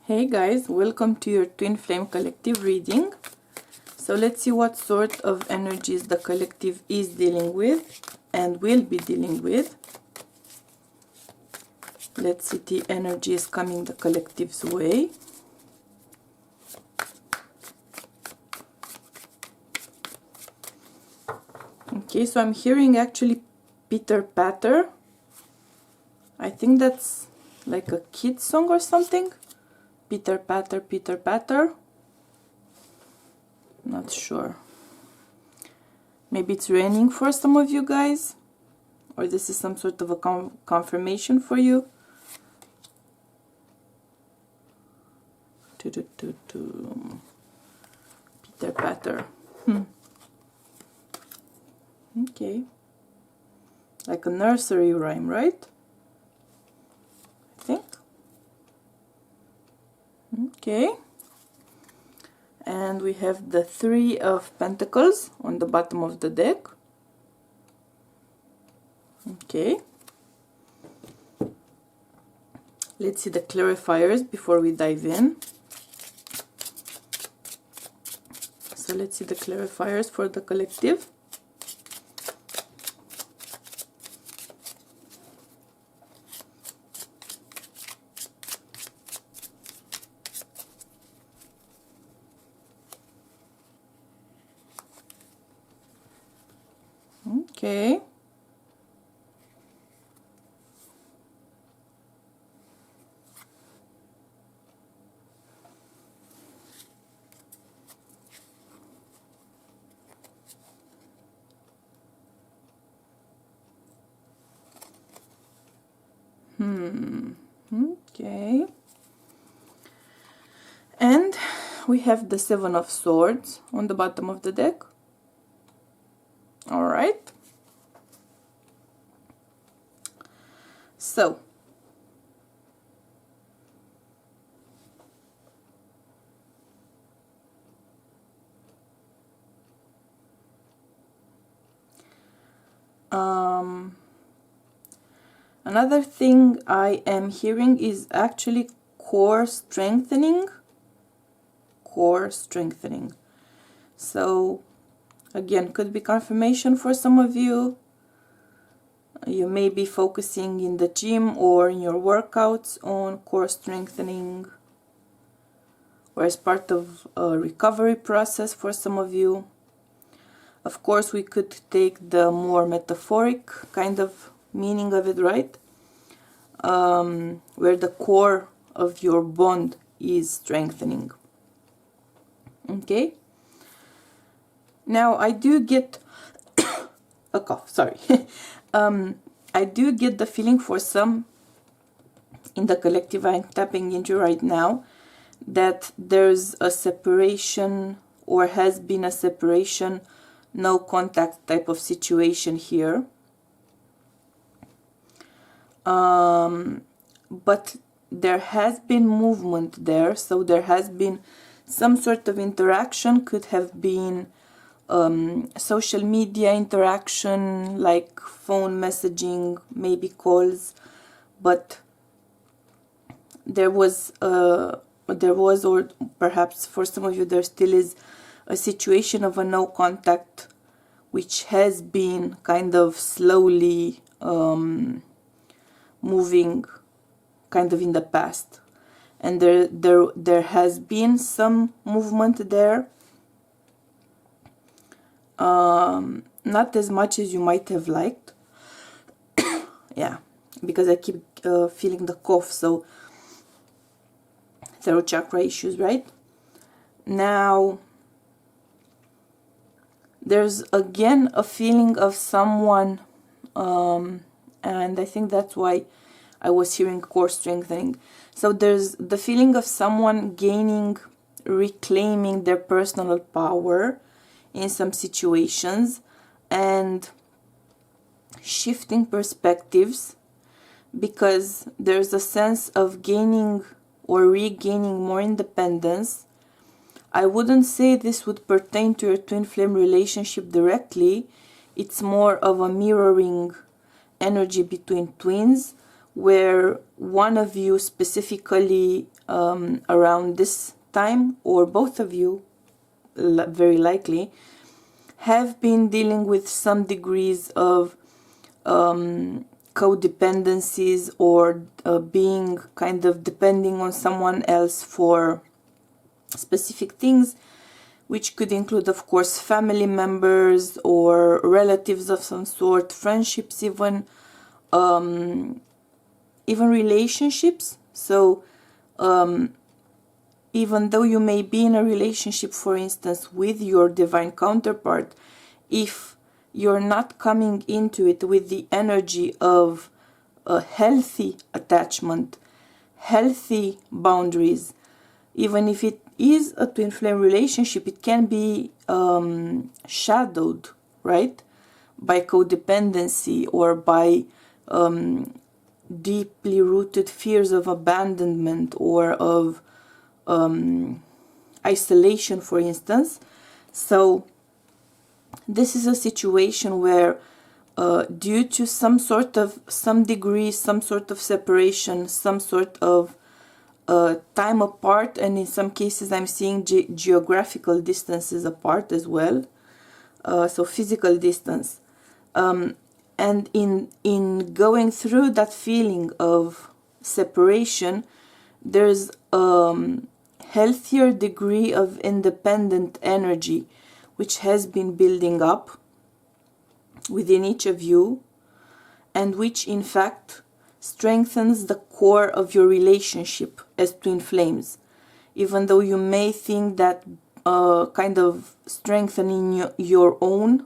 Hey guys, welcome to your Twin Flame Collective reading. So let's see what sort of energies the collective is dealing with and will be dealing with. Let's see the energies coming the collective's way. Okay, so I'm hearing actually pitter patter. I think that's like a kid's song or something. Pitter patter, pitter patter. Not sure. Maybe it's raining for some of you guys, or this is some sort of a confirmation for you. Pitter patter. Okay. Like a nursery rhyme, right? I think. Okay. And we have the Three of Pentacles on the bottom of the deck. Okay. Let's see the clarifiers before we dive in. So let's see the clarifiers for the collective. Okay. Okay. And we have the Seven of Swords on the bottom of the deck. All right. So, another thing I am hearing is actually core strengthening. Core strengthening. So, again, could be confirmation for some of you. You may be focusing in the gym or in your workouts on core strengthening, or as part of a recovery process for some of you. Of course, we could take the more metaphoric kind of meaning of it, right? Where the core of your bond is strengthening. Okay? Now, I do get a cough, sorry. I do get the feeling for some in the collective I'm tapping into right now that there's a separation, or has been a separation, no contact type of situation here. But there has been movement there, so there has been some sort of interaction. Could have been social media interaction, like phone messaging, maybe calls, but there was, or perhaps for some of you there still is, a situation of a no contact, which has been kind of slowly moving kind of in the past, and there has been some movement there. Not as much as you might have liked. Yeah, because I keep feeling the cough, so throat chakra issues, right? Now, there's again a feeling of someone, and I think that's why I was hearing core strengthening. So there's the feeling of someone gaining, reclaiming their personal power in some situations, and shifting perspectives, because there's a sense of gaining or regaining more independence. I wouldn't say this would pertain to your twin flame relationship directly. It's more of a mirroring energy between twins, where one of you specifically around this time, or both of you very likely, have been dealing with some degrees of codependencies, or being kind of depending on someone else for specific things, which could include, of course, family members or relatives of some sort, friendships, even relationships. So even though you may be in a relationship, for instance, with your divine counterpart, if you're not coming into it with the energy of a healthy attachment, healthy boundaries, even if it is a twin flame relationship, it can be shadowed, right, by codependency, or by deeply rooted fears of abandonment, or of isolation, for instance. So this is a situation where due to some degree, some sort of separation, some sort of time apart, and in some cases I'm seeing geographical distances apart as well, so physical distance, and in going through that feeling of separation, there's healthier degree of independent energy which has been building up within each of you, and which in fact strengthens the core of your relationship as twin flames. Even though you may think that kind of strengthening your own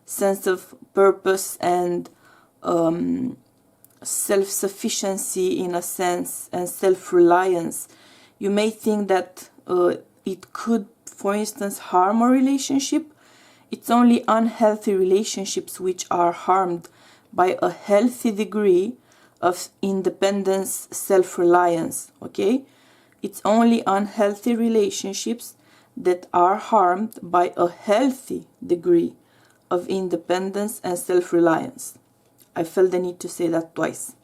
sense of purpose and self-sufficiency, in a sense, and self-reliance, you may think that it could, for instance, harm a relationship. It's only unhealthy relationships which are harmed by a healthy degree of independence, self-reliance, okay? It's only unhealthy relationships that are harmed by a healthy degree of independence and self-reliance. I felt the need to say that twice.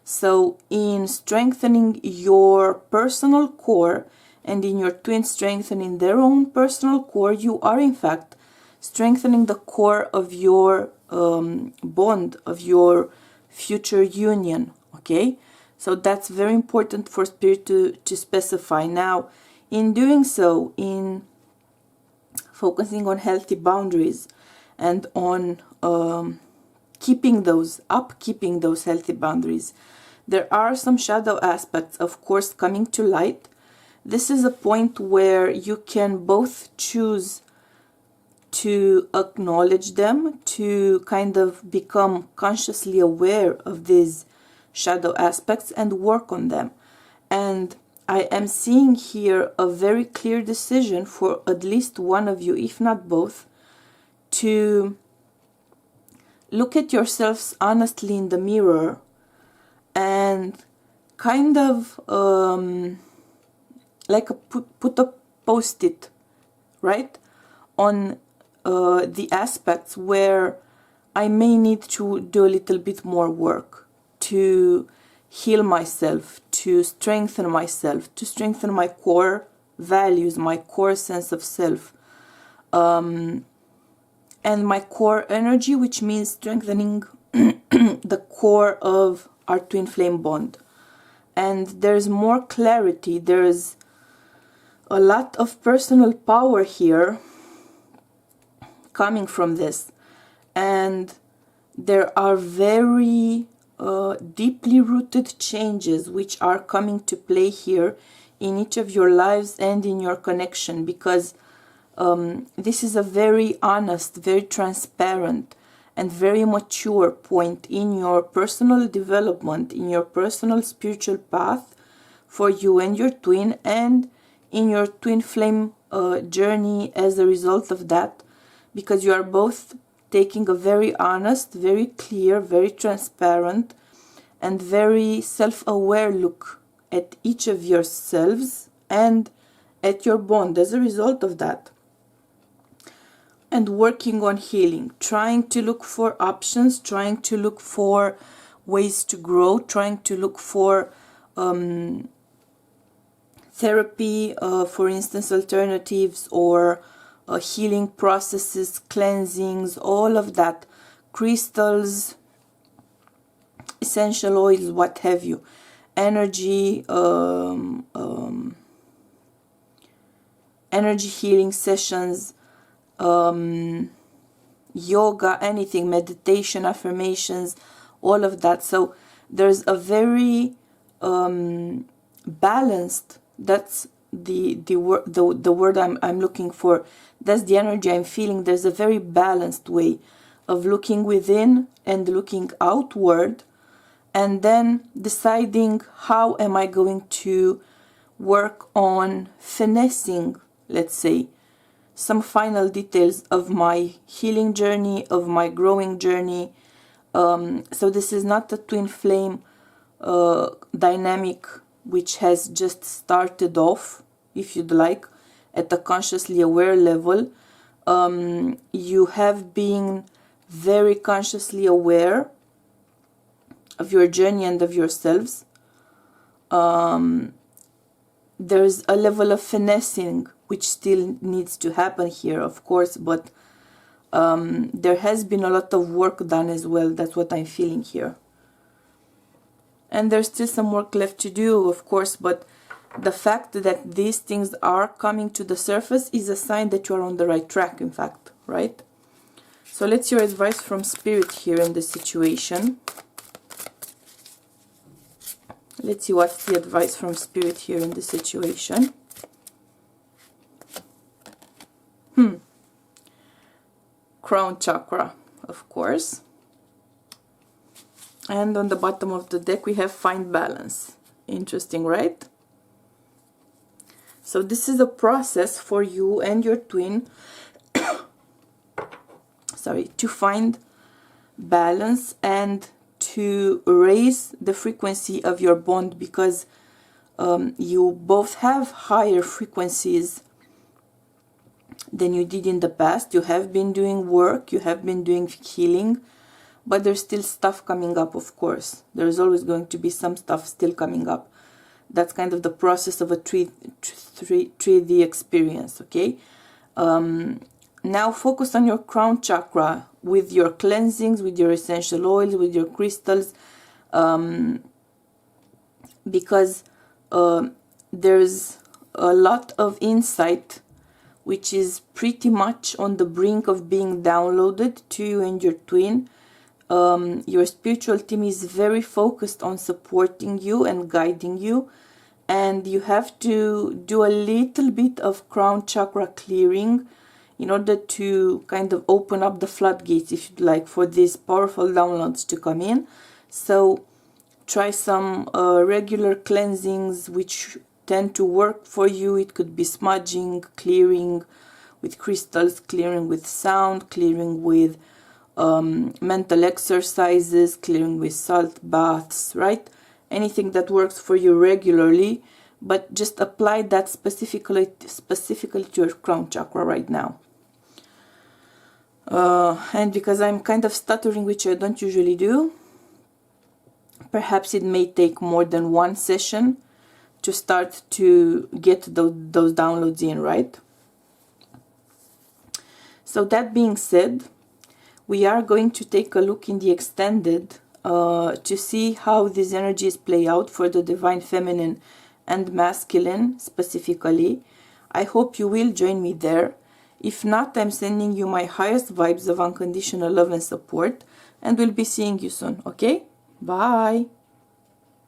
So in strengthening your personal core, and in your twin strengthening their own personal core, you are in fact strengthening the core of your bond, of your future union, okay? So that's very important for Spirit to specify. Now, in doing so, in focusing on healthy boundaries and on keeping those healthy boundaries, there are some shadow aspects, of course, coming to light. This is a point where you can both choose to acknowledge them, to kind of become consciously aware of these shadow aspects and work on them. And I am seeing here a very clear decision for at least one of you, if not both, to look at yourselves honestly in the mirror and kind of like put a post-it, right, on the aspects where I may need to do a little bit more work to heal myself, to strengthen myself, to strengthen my core values, my core sense of self, and my core energy, which means strengthening the core of our twin flame bond. And there's more clarity, there's a lot of personal power here coming from this, and there are very deeply rooted changes which are coming to play here in each of your lives and in your connection, because this is a very honest, very transparent and very mature point in your personal development, in your personal spiritual path for you and your twin, and in your twin flame journey as a result of that, because you are both taking a very honest, very clear, very transparent, and very self-aware look at each of yourselves and at your bond as a result of that. And working on healing, trying to look for options, trying to look for ways to grow, trying to look for therapy, for instance, alternatives, or healing processes, cleansings, all of that, crystals, essential oils, what have you, energy, energy healing sessions, yoga, anything, meditation, affirmations, all of that. So there's a very balanced, that's the word I'm looking for, that's the energy I'm feeling. There's a very balanced way of looking within and looking outward, and then deciding how am I going to work on finessing, let's say, some final details of my healing journey, of my growing journey. So this is not a twin flame dynamic which has just started off, if you'd like, at a consciously aware level. You have been very consciously aware of your journey and of yourselves. There's a level of finessing which still needs to happen here, of course, but there has been a lot of work done as well. That's what I'm feeling here. And there's still some work left to do, of course, but the fact that these things are coming to the surface is a sign that you are on the right track, in fact, right? So let's hear advice from Spirit here in this situation. Let's see what's the advice from Spirit here in this situation. Crown chakra, of course. And on the bottom of the deck we have find balance. Interesting, right? So this is a process for you and your twin sorry, to find balance and to raise the frequency of your bond, because you both have higher frequencies than you did in the past. You have been doing work, you have been doing healing, but there's still stuff coming up, of course. There's always going to be some stuff still coming up. That's kind of the process of a 3D experience, okay? Now focus on your crown chakra with your cleansings, with your essential oils, with your crystals, because there's a lot of insight which is pretty much on the brink of being downloaded to you and your twin. Your spiritual team is very focused on supporting you and guiding you, and you have to do a little bit of crown chakra clearing in order to kind of open up the floodgates, if you'd like, for these powerful downloads to come in. So try some regular cleansings which tend to work for you. It could be smudging, clearing with crystals, clearing with sound, clearing with mental exercises, clearing with salt baths, right? Anything that works for you regularly, but just apply that specifically to your crown chakra right now. And because I'm kind of stuttering, which I don't usually do, perhaps it may take more than one session to start to get those downloads in, right? So that being said, we are going to take a look in the extended to see how these energies play out for the divine feminine and masculine specifically. I hope you will join me there. If not, I'm sending you my highest vibes of unconditional love and support, and we'll be seeing you soon, okay? Bye!